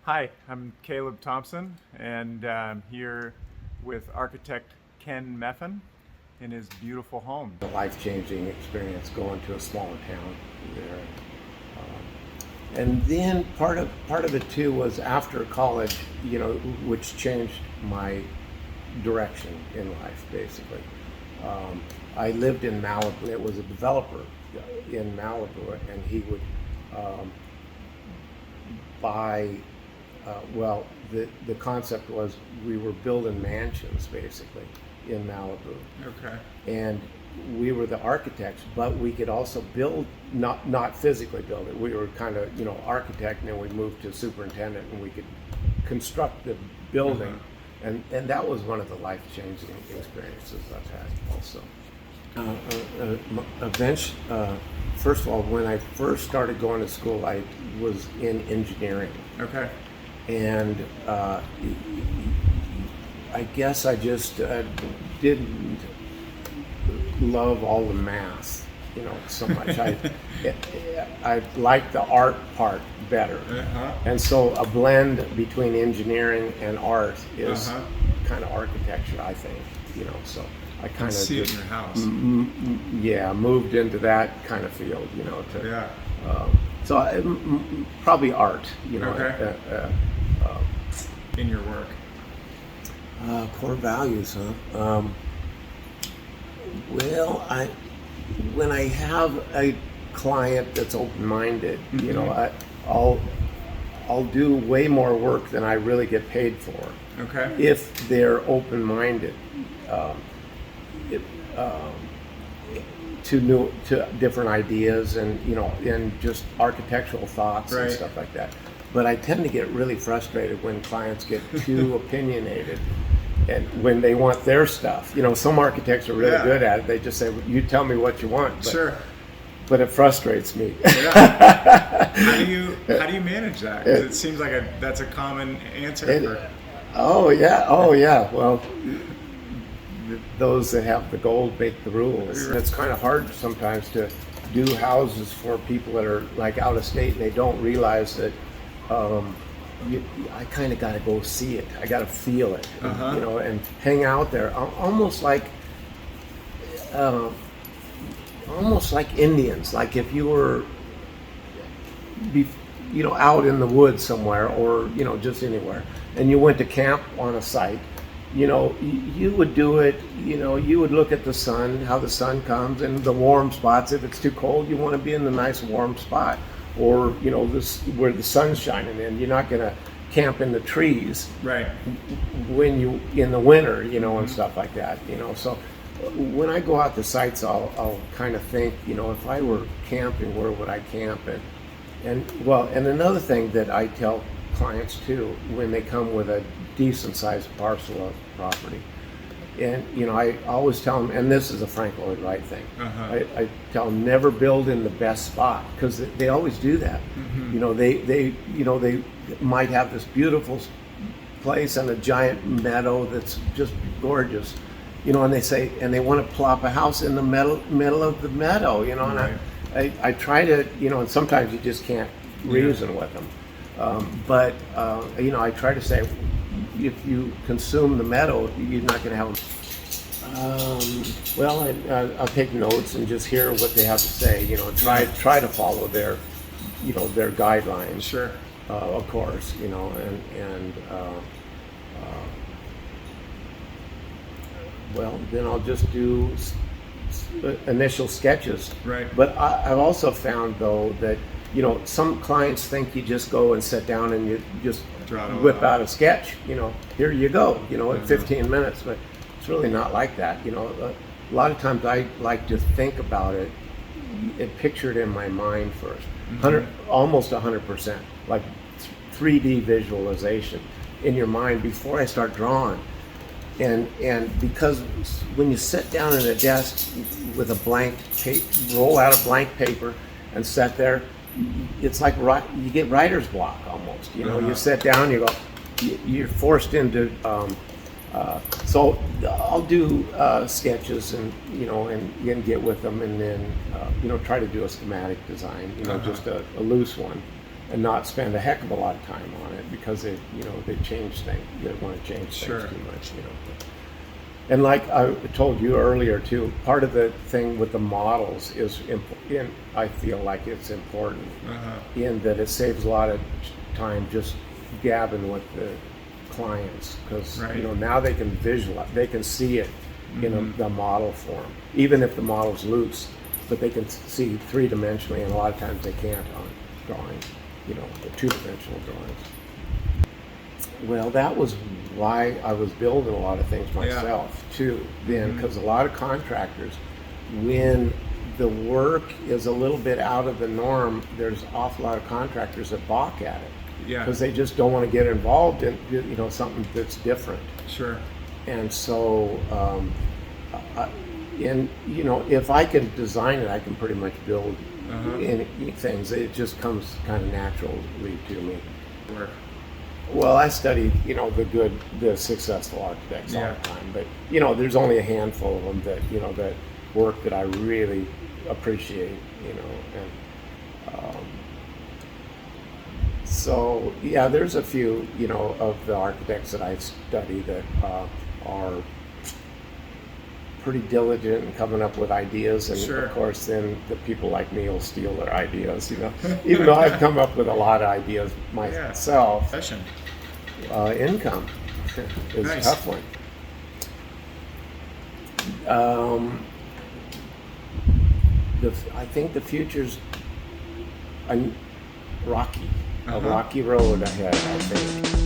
Hi, I'm Caleb Thompson, and I'm here with architect Ken Meffan in his beautiful home. A life-changing experience going to a smaller town there. And then part of it too was after college, which changed my direction in life basically. I lived in Malibu. It was a developer in Malibu, and he would um, buy. The concept was we were building mansions basically in Malibu, Okay. and we were the architects, but we could also build, not physically build it. We were kind of architect, and then we moved to superintendent, and we could construct the building, and that was one of the life changing experiences I've had also. Eventually, first of all, when I first started going to school, I was in engineering, Okay. and I guess I just didn't love all the math, so much. I like the art part better, and so a blend between engineering and art is kind of architecture, I think. So I kind of see it in your house. yeah, moved into that kind of field, Yeah. so probably art, Okay. In your work. core values, huh? Well, when I have a client that's open-minded, I'll do way more work than I really get paid for. Okay. If they're open-minded it, to different ideas and just architectural thoughts and Right. stuff like that. But I tend to get really frustrated when clients get too opinionated and when they want their stuff. Some architects are really Yeah. good at it. They just say, "You tell me what you want." But, Sure. but it frustrates me. Yeah. How do you manage that? 'Cause it seems like that's a common answer for. Oh yeah. Well, those that have the gold make the rules. And it's kind of hard sometimes to do houses for people that are like out of state. They don't realize that I kind of got to go see it. I got to feel it, and hang out there, uh, almost like Indians. Like if you were, out in the woods somewhere, or just anywhere, and you went to camp on a site. You would do it, you would look at the sun, how the sun comes, and the warm spots. If it's too cold, you want to be in the nice warm spot. Or, this where the sun's shining in. You're not going to camp in the trees Right. when in the winter, and stuff like that, So when I go out to sites, I'll kind of think, if I were camping, where would I camp? And another thing that I tell clients too, when they come with a decent sized parcel of property, and I always tell them, and this is a Frank Lloyd Wright thing, I tell them never build in the best spot, because they always do that. They might have this beautiful place and a giant meadow that's just gorgeous, and they say, and they want to plop a house in the middle of the meadow, and Right. I try to, and sometimes you just can't reason with them. But I try to say, if you consume the meadow, you're not going to have. I'll take notes and just hear what they have to say. Try to follow their guidelines. Sure. Of course, and then I'll just do initial sketches. Right. But I've also found though that some clients think you just go and sit down and you just Draw it all whip out. out a sketch. Here you go. In 15 minutes. But it's really not like that. A lot of times I like to think about it and picture it in my mind first. Almost 100%, like 3D visualization in your mind before I start drawing. And because when you sit down at a desk with a blank roll out a blank paper and sit there, it's like you get writer's block almost. You sit down, you're forced into. So I'll do sketches and get with them, and then try to do a schematic design, just a loose one, and not spend a heck of a lot of time on it because they change things. You don't want to change things Sure. too much, And like I told you earlier too, part of the thing with the models is I feel like it's important in that it saves a lot of time just gabbing with the clients because Right. now they can visualize, they can see it in the model form, even if the model's loose, but they can see three-dimensionally, and a lot of times they can't on drawings, the two-dimensional drawings. Well, that was why I was building a lot of things myself too then, because a lot of contractors, when the work is a little bit out of the norm, there's an awful lot of contractors that balk at it because they just don't want to get involved in something that's different. Sure. And so if I can design it, I can pretty much build things. It just comes kind of naturally to me. Sure. Well, I studied, the successful architects all the time, but there's only a handful of them that work that I really appreciate, and so yeah, there's a few, of the architects that I study that are pretty diligent in coming up with ideas, and Sure. of course, then the people like me will steal their ideas, even though I've come up with a lot of ideas myself. Fashion. Income is Nice. a tough one. I think the future's rocky, a rocky road ahead, I think.